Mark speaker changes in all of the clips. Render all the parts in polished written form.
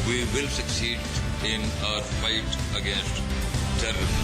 Speaker 1: we will succeed in our fight against terrorism.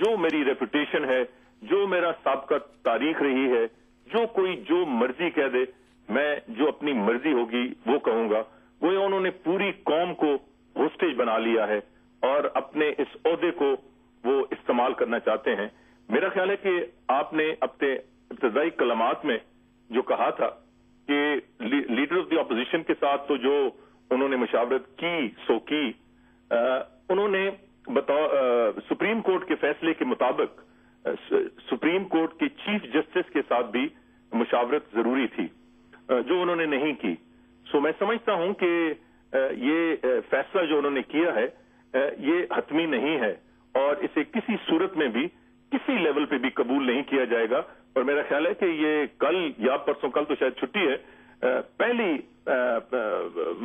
Speaker 2: جو میری reputation ہے, جو میرا سابقہ تاریخ رہی ہے, جو کوئی جو مرضی کہہ دے, میں جو اپنی مرضی ہوگی وہ کہوں گا. وہ انہوں نے پوری قوم کو ہوسٹیج بنا لیا ہے اور اپنے اس عہدے کو وہ استعمال کرنا چاہتے ہیں. میرا خیال ہے کہ آپ نے اپنے ابتدائی کلمات میں جو کہا تھا کہ لیڈر آف دی اپوزیشن کے ساتھ تو جو انہوں نے مشاورت کی سو کی, انہوں نے سپریم کورٹ کے فیصلے کے مطابق سپریم کورٹ کے چیف جسٹس کے ساتھ بھی مشاورت ضروری تھی, جو انہوں نے نہیں کی. سو میں سمجھتا ہوں کہ یہ فیصلہ جو انہوں نے کیا ہے یہ حتمی نہیں ہے اور اسے کسی صورت میں بھی کسی لیول پہ بھی قبول نہیں کیا جائے گا. اور میرا خیال ہے کہ یہ کل یا پرسوں, کل تو شاید چھٹی ہے, پہلی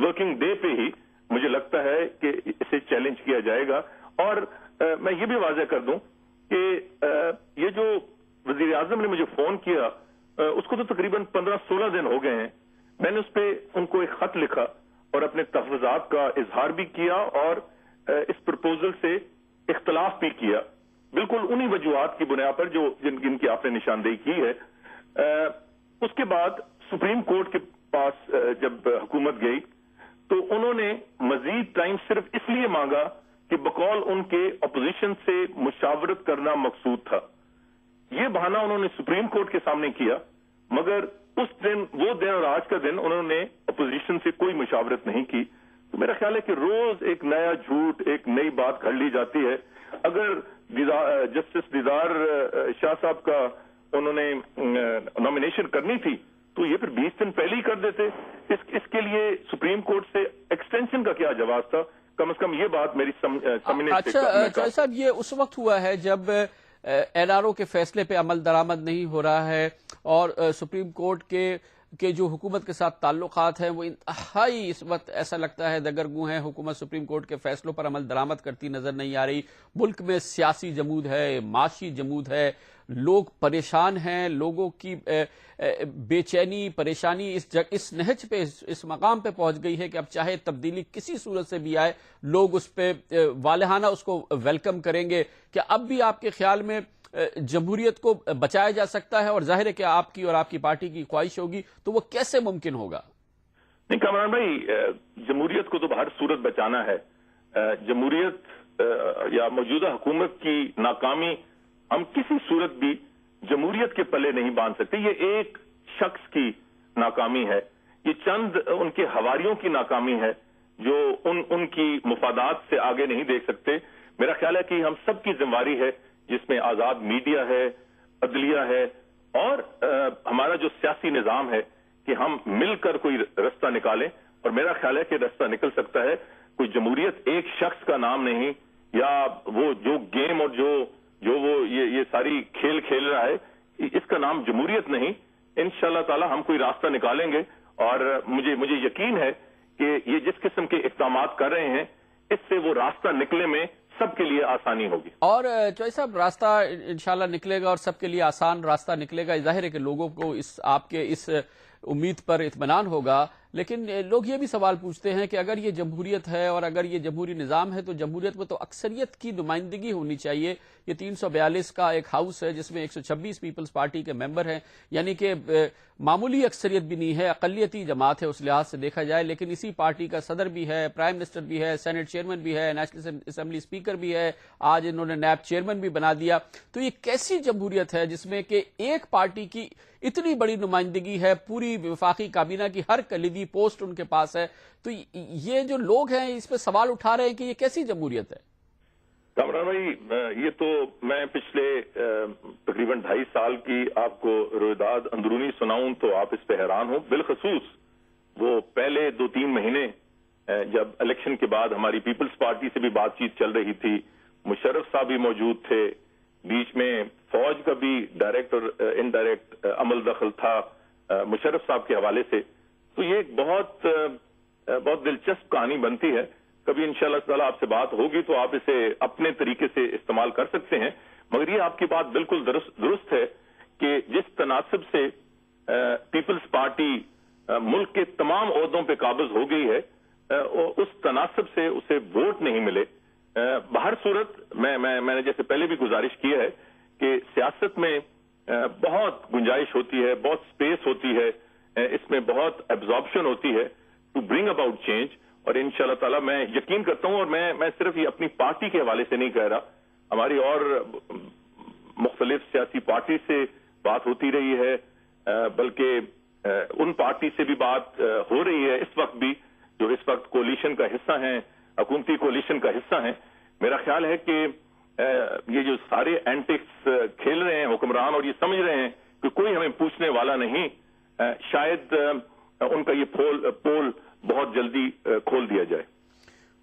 Speaker 2: ورکنگ ڈے پہ ہی مجھے لگتا ہے کہ اسے چیلنج کیا جائے گا. اور میں یہ بھی واضح کر دوں کہ یہ جو وزیر اعظم نے مجھے فون کیا اس کو تو تقریباً 15-16 دن ہو گئے ہیں. میں نے اس پہ ان کو ایک خط لکھا اور اپنے تحفظات کا اظہار بھی کیا اور اس پرپوزل سے اختلاف بھی کیا, بالکل انہی وجوہات کی بنیاد پر جو جن کی آپ نے نشاندہی کی ہے. اس کے بعد سپریم کورٹ کے پاس جب حکومت گئی تو انہوں نے مزید ٹائم صرف اس لیے مانگا کہ بقول ان کے اپوزیشن سے مشاورت کرنا مقصود تھا. یہ بہانہ انہوں نے سپریم کورٹ کے سامنے کیا, مگر اس دن, وہ دن اور آج کا دن انہوں نے اپوزیشن سے کوئی مشاورت نہیں کی. تو میرا خیال ہے کہ روز ایک نیا جھوٹ, ایک نئی بات گھڑ لی جاتی ہے. اگر جسٹس دیدار شاہ صاحب کا انہوں نے نامینیشن کرنی تھی تو یہ پھر 20 دن پہلے ہی کر دیتے. اس کے لیے سپریم کورٹ سے ایکسٹینشن کا کیا جواز تھا؟ کم از کم یہ بات میری سمجھنے سے.
Speaker 3: اچھا چوہدری صاحب, یہ اس وقت ہوا ہے جب این آر او کے فیصلے پہ عمل درآمد نہیں ہو رہا ہے اور سپریم کورٹ کے جو حکومت کے ساتھ تعلقات ہیں وہ انتہائی اس وقت ایسا لگتا ہے دگرگوں ہیں. حکومت سپریم کورٹ کے فیصلوں پر عمل درآمد کرتی نظر نہیں آ رہی. ملک میں سیاسی جمود ہے, معاشی جمود ہے, لوگ پریشان ہیں, لوگوں کی بے چینی پریشانی اس نہج پہ, اس مقام پہ پہنچ گئی ہے کہ اب چاہے تبدیلی کسی صورت سے بھی آئے لوگ اس پہ والہانہ اس کو ویلکم کریں گے. کہ اب بھی آپ کے خیال میں جمہوریت کو بچایا جا سکتا ہے؟ اور ظاہر ہے کہ آپ کی اور آپ کی پارٹی کی خواہش ہوگی تو وہ کیسے ممکن ہوگا؟
Speaker 2: نہیں کامران بھائی, جمہوریت کو تو ہر صورت بچانا ہے. جمہوریت یا موجودہ حکومت کی ناکامی ہم کسی صورت بھی جمہوریت کے پلے نہیں باندھ سکتے. یہ ایک شخص کی ناکامی ہے, یہ چند ان کے حواریوں کی ناکامی ہے جو ان کی مفادات سے آگے نہیں دیکھ سکتے. میرا خیال ہے کہ ہم سب کی ذمہ داری ہے, جس میں آزاد میڈیا ہے, عدلیہ ہے اور ہمارا جو سیاسی نظام ہے, کہ ہم مل کر کوئی رستہ نکالیں. اور میرا خیال ہے کہ رستہ نکل سکتا ہے. کوئی جمہوریت ایک شخص کا نام نہیں, یا وہ جو گیم اور جو وہ یہ ساری کھیل رہا ہے, اس کا نام جمہوریت نہیں. انشاءاللہ تعالی ہم کوئی راستہ نکالیں گے اور مجھے یقین ہے کہ یہ جس قسم کے اقدامات کر رہے ہیں اس سے وہ راستہ نکلنے میں سب کے لیے آسانی ہوگی. اور
Speaker 3: چوہدری صاحب, راستہ انشاءاللہ نکلے گا اور سب کے لیے آسان راستہ نکلے گا. ظاہر ہے کہ لوگوں کو آپ کے اس امید پر اطمینان ہوگا, لیکن لوگ یہ بھی سوال پوچھتے ہیں کہ اگر یہ جمہوریت ہے اور اگر یہ جمہوری نظام ہے تو جمہوریت میں تو اکثریت کی نمائندگی ہونی چاہیے. یہ 342 کا ایک ہاؤس ہے جس میں 126 پیپلز پارٹی کے ممبر ہیں, یعنی کہ معمولی اکثریت بھی نہیں ہے, اقلیتی جماعت ہے اس لحاظ سے دیکھا جائے. لیکن اسی پارٹی کا صدر بھی ہے, پرائم منسٹر بھی ہے, سینٹ چیئرمین بھی ہے, نیشنل اسمبلی اسپیکر بھی ہے, آج انہوں نے نیب چیئرمین بھی بنا دیا. تو یہ کیسی جمہوریت ہے جس میں کہ ایک پارٹی کی اتنی بڑی نمائندگی ہے, پوری وفاقی کابینہ کی ہر کلیدی پوسٹ ان کے پاس ہے؟ تو یہ جو لوگ ہیں اس پہ سوال اٹھا رہے ہیں کہ یہ کیسی جمہوریت ہے؟
Speaker 2: کامران بھائی, یہ تو میں پچھلے تقریباً 2.5 سال کی آپ کو رویداد اندرونی سناؤں تو آپ اس پہ حیران ہوں. بالخصوص وہ پہلے 2-3 مہینے جب الیکشن کے بعد ہماری پیپلز پارٹی سے بھی بات چیت چل رہی تھی, مشرف صاحب بھی موجود تھے, بیچ میں فوج کا بھی ڈائریکٹ اور انڈائریکٹ عمل دخل تھا مشرف صاحب کے حوالے سے. تو یہ ایک بہت دلچسپ کہانی بنتی ہے. کبھی انشاءاللہ تعالیٰ آپ سے بات ہوگی تو آپ اسے اپنے طریقے سے استعمال کر سکتے ہیں. مگر یہ آپ کی بات بالکل درست ہے کہ جس تناسب سے پیپلز پارٹی ملک کے تمام عہدوں پہ قابض ہو گئی ہے, اس تناسب سے اسے ووٹ نہیں ملے. بہر صورت میں نے جیسے پہلے بھی گزارش کی ہے کہ سیاست میں بہت گنجائش ہوتی ہے، بہت سپیس ہوتی ہے، اس میں بہت ایبزاربشن ہوتی ہے ٹو برنگ اباؤٹ چینج، اور انشاءاللہ تعالی میں یقین کرتا ہوں، اور میں صرف یہ اپنی پارٹی کے حوالے سے نہیں کہہ رہا، ہماری اور مختلف سیاسی پارٹی سے بات ہوتی رہی ہے، بلکہ ان پارٹی سے بھی بات ہو رہی ہے اس وقت بھی، جو اس وقت کولیشن کا حصہ ہیں، حکومتی کولیشن کا حصہ ہیں۔ میرا خیال ہے کہ یہ جو سارے اینٹکس کھیل رہے ہیں حکمران، اور یہ سمجھ رہے ہیں کہ کوئی ہمیں پوچھنے والا نہیں، شاید ان کا یہ پول بہت جلدی کھول دیا جائے۔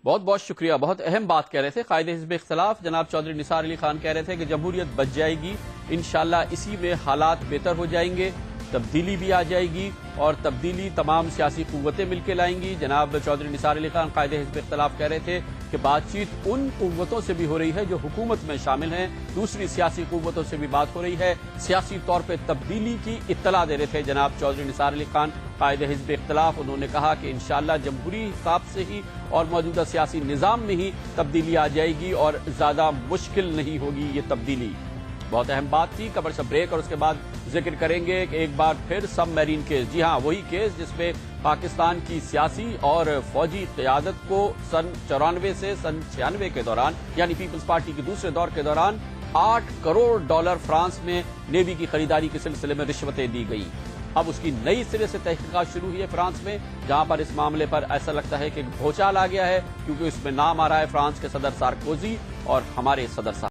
Speaker 3: بہت بہت شکریہ۔ بہت اہم بات کہہ رہے تھے قائد حزب اختلاف جناب چودھری نثار علی خان، کہہ رہے تھے کہ جمہوریت بچ جائے گی، انشاءاللہ اسی میں حالات بہتر ہو جائیں گے، تبدیلی بھی آ جائے گی، اور تبدیلی تمام سیاسی قوتیں مل کے لائیں گی۔ جناب چودھری نثار علی خان قائد حزب اختلاف کہہ رہے تھے کہ بات چیت ان قوتوں سے بھی ہو رہی ہے جو حکومت میں شامل ہیں، دوسری سیاسی قوتوں سے بھی بات ہو رہی ہے، سیاسی طور پہ تبدیلی کی اطلاع دے رہے تھے جناب چودھری نثار علی خان قائد حزب اختلاف۔ انہوں نے کہا کہ انشاءاللہ جمہوری حساب سے ہی اور موجودہ سیاسی نظام میں ہی تبدیلی آ جائے گی، اور زیادہ مشکل نہیں ہوگی یہ تبدیلی۔ بہت اہم بات تھی۔ کمر سے بریک، اور اس کے بعد ذکر کریں گے کہ ایک بار پھر سب میرین کیس، جی ہاں وہی کیس جس میں پاکستان کی سیاسی اور فوجی قیادت کو سن 94 سے سن 96 کے دوران، یعنی پیپلز پارٹی کے دوسرے دور کے دوران $8 کروڑ فرانس میں نیوی کی خریداری کے سلسلے میں رشوتیں دی گئی۔ اب اس کی نئی سرے سے تحقیقات شروع ہوئی ہے فرانس میں، جہاں پر اس معاملے پر ایسا لگتا ہے کہ بھونچال آ گیا ہے، کیونکہ اس میں نام آ رہا ہے فرانس کے صدر سارکوزی اور ہمارے صدر صاحب